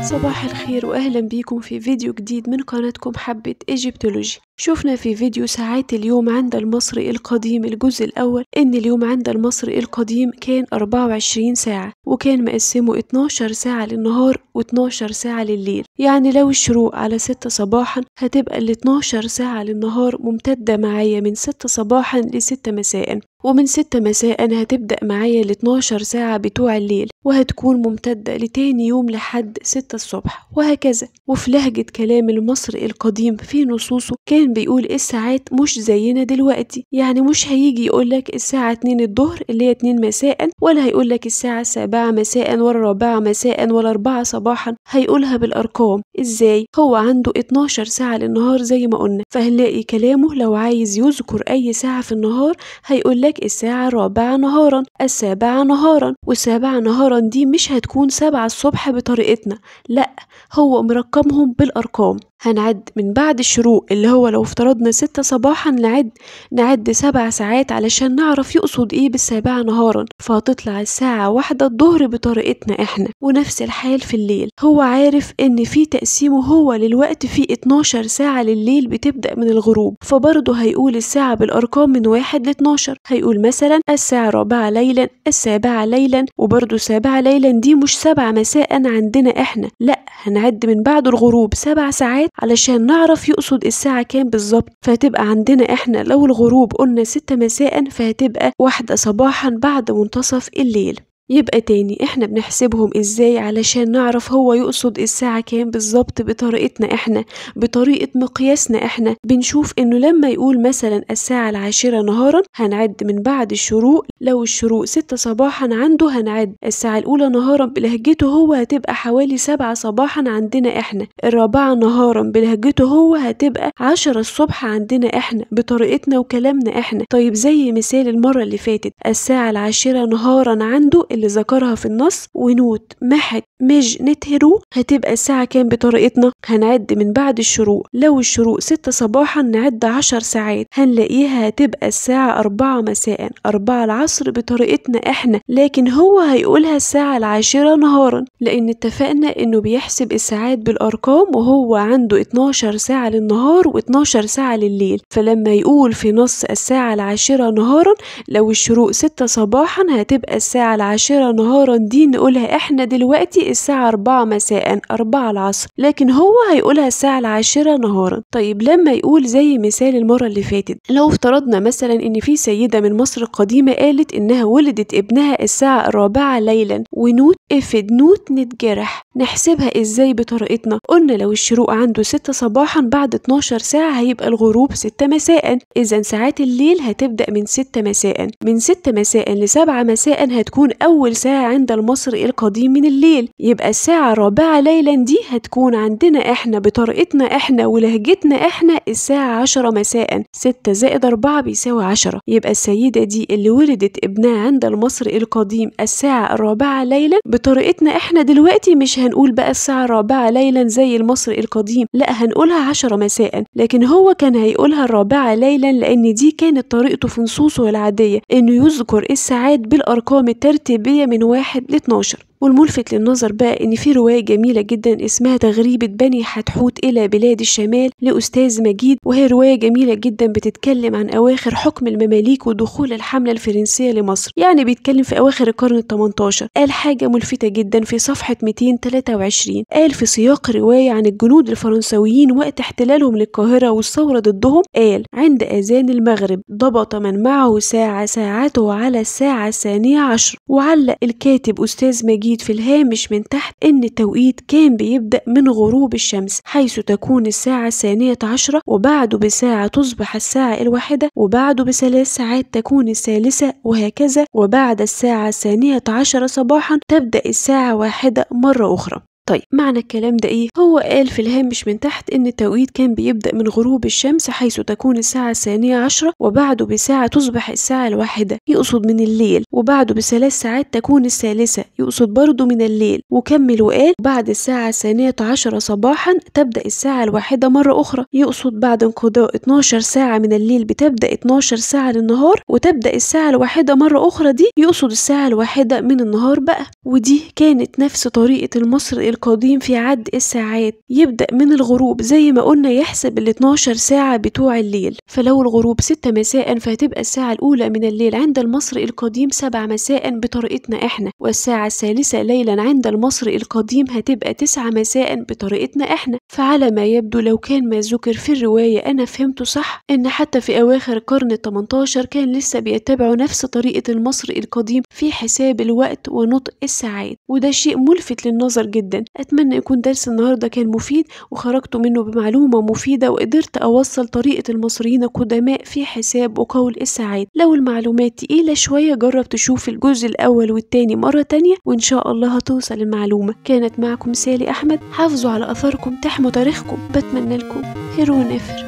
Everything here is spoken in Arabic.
صباح الخير وأهلا بيكم في فيديو جديد من قناتكم حبة إيجيبتولوجي. شفنا في فيديو ساعات اليوم عند المصري القديم الجزء الأول إن اليوم عند المصري القديم كان 24 ساعة، وكان مقسمه 12 ساعة للنهار و12 ساعة لليل. يعني لو الشروق على 6 صباحا هتبقى ال 12 ساعة للنهار ممتدة معايا من 6 صباحا ل6 مساء، ومن 6 مساء هتبدأ معايا ال 12 ساعة بتوع الليل، وهتكون ممتدة لتاني يوم لحد 6 الصبح، وهكذا. وفي لهجة كلام المصري القديم في نصوصه كان بيقول الساعات مش زينا دلوقتي، يعني مش هيجي يقولك الساعة 2 الظهر اللي هي 2 مساء، ولا هيقولك الساعة 7 مساء ولا 4 مساء ولا 4 صباحا، هيقولها بالأرقام. ازاي؟ هو عنده 12 ساعة للنهار زي ما قلنا، فهنلاقي كلامه لو عايز يذكر أي ساعة في النهار هيقولك الساعة 4 نهارا، 7 نهارا، و7 نهارا دي مش هتكون 7 الصبح بطريقتنا، لأ، هو مرقمهم بالأرقام. هنعد من بعد الشروق اللي هو لو افترضنا 6 صباحا نعد 7 ساعات علشان نعرف يقصد ايه بال7 نهارا، فهتطلع الساعة 1 الظهر بطريقتنا احنا. ونفس الحال في الليل، هو عارف ان في تقسيمه هو للوقت في 12 ساعة لليل بتبدأ من الغروب، فبرضه هيقول الساعة بالأرقام من 1 ل12. هيقول مثلا الساعة 4 ليلا، 7 ليلا، وبرضه 7 ليلا دي مش 7 مساء عندنا احنا، لأ، هنعد من بعد الغروب 7 ساعات علشان نعرف يقصد الساعة كام بالظبط، فهتبقى عندنا احنا لو الغروب قلنا 6 مساء فهتبقى 1 صباحا بعد منتصف الليل. يبقى تاني احنا بنحسبهم ازاي علشان نعرف هو يقصد الساعة كام بالظبط بطريقتنا احنا، بطريقة مقياسنا احنا. بنشوف انه لما يقول مثلا الساعة 10 نهارا هنعد من بعد الشروق، لو الشروق 6 صباحا عنده هنعد الساعة الأولى نهارا بلهجته هو هتبقى حوالي 7 صباحا عندنا احنا، 4 نهارا بلهجته هو هتبقى 10 الصبح عندنا احنا بطريقتنا وكلامنا احنا. طيب زي مثال المرة اللي فاتت، الساعة 10 نهارا عنده اللي ذكرها في النص، ونوت محك مج نتهرو هتبقى الساعة كام بطريقتنا؟ هنعد من بعد الشروق، لو الشروق 6 صباحا نعد 10 ساعات، هنلاقيها هتبقى الساعة 4 مساء، 4 العصر بطريقتنا احنا، لكن هو هيقولها الساعة 10 نهارا، لأن اتفقنا انه بيحسب الساعات بالأرقام، وهو عنده 12 ساعة للنهار و12 ساعة لليل. فلما يقول في نص الساعة 10 نهارا لو الشروق 6 صباحا هتبقى الساعة 10 نهارا دي نقولها احنا دلوقتي الساعة 4 مساء، 4 العصر، لكن هو هيقولها الساعة 10 نهارا. طيب لما يقول زي مثال المرة اللي فاتت، لو افترضنا مثلا ان في سيدة من مصر القديمة قالت انها ولدت ابنها الساعة 4 ليلا، ونوت افد نوت نتجرح، نحسبها ازاي بطريقتنا؟ قلنا لو الشروق عنده 6 صباحا بعد 12 ساعة هيبقى الغروب 6 مساء، اذا ساعات الليل هتبدأ من 6 مساء، من 6 مساء ل7 مساء هتكون أول ساعة عند المصري القديم من الليل. يبقى الساعة 4 ليلا دي هتكون عندنا احنا بطريقتنا احنا ولهجتنا احنا الساعة 10 مساء، 6 زائد 4 بيساوي 10. يبقى السيدة دي اللي ولدت ابنها عند المصري القديم الساعة 4 ليلا بطريقتنا احنا دلوقتي مش هنقول بقى الساعة 4 ليلا زي المصري القديم، لا، هنقولها 10 مساء، لكن هو كان هيقولها 4 ليلا لأن دي كانت طريقته في نصوصه العادية إنه يذكر الساعات بالأرقام الترتيبية من 1 ل12. والملفت للنظر بقى ان في رواية جميلة جدا اسمها تغريبة بني حتحوت الى بلاد الشمال لأستاذ مجيد، وهي رواية جميلة جدا بتتكلم عن اواخر حكم المماليك ودخول الحملة الفرنسية لمصر، يعني بيتكلم في اواخر القرن ال18. قال حاجة ملفتة جدا في صفحة 223، قال في سياق رواية عن الجنود الفرنسويين وقت احتلالهم للقاهرة والثورة ضدهم، قال عند اذان المغرب ضبط من معه ساعته على الساعة 12، وعلق الكاتب أستاذ مجيد في الهامش من تحت إن التوقيت كان بيبدأ من غروب الشمس، حيث تكون الساعة 12، وبعده بساعة تصبح الساعة 1، وبعده ب3 ساعات تكون 1، وهكذا، وبعد الساعة 12 صباحا تبدأ الساعة 1 مرة أخرى. طيب معنى الكلام ده ايه؟ هو قال في الهامش من تحت ان التوقيت كان بيبدأ من غروب الشمس حيث تكون الساعة 12:10 وبعده بساعة تصبح الساعة 1 يقصد من الليل، وبعده ب3 ساعات تكون الثالثة يقصد برضه من الليل، وكمل وقال بعد الساعة 12:10 صباحا تبدأ الساعة 1 مرة أخرى يقصد بعد انقضاء 12 ساعة من الليل بتبدأ 12 ساعة للنهار وتبدأ الساعة 1 مرة أخرى دي يقصد الساعة 1 من النهار بقى. ودي كانت نفس طريقة المصري القديم في عد الساعات، يبدأ من الغروب زي ما قلنا يحسب ال 12 ساعة بتوع الليل، فلو الغروب 6 مساء فهتبقى الساعة الأولى من الليل عند المصري القديم 7 مساء بطريقتنا احنا، والساعة الثالثة ليلا عند المصري القديم هتبقى 9 مساء بطريقتنا احنا. فعلى ما يبدو لو كان ما ذكر في الرواية أنا فهمته صح إن حتى في أواخر القرن ال18 كان لسه بيتبعوا نفس طريقة المصري القديم في حساب الوقت ونطق الساعات، وده شيء ملفت للنظر جدا. أتمنى يكون درس النهاردة كان مفيد وخرجت منه بمعلومة مفيدة وقدرت أوصل طريقة المصريين القدماء في حساب وقول الساعات. لو المعلومات تقيلة شوية جرب تشوف الجزء الأول والتاني مرة تانية وإن شاء الله هتوصل المعلومة. كانت معكم سالي أحمد، حافظوا على أثاركم تحموا تاريخكم، بتمنى لكم خير ونفر.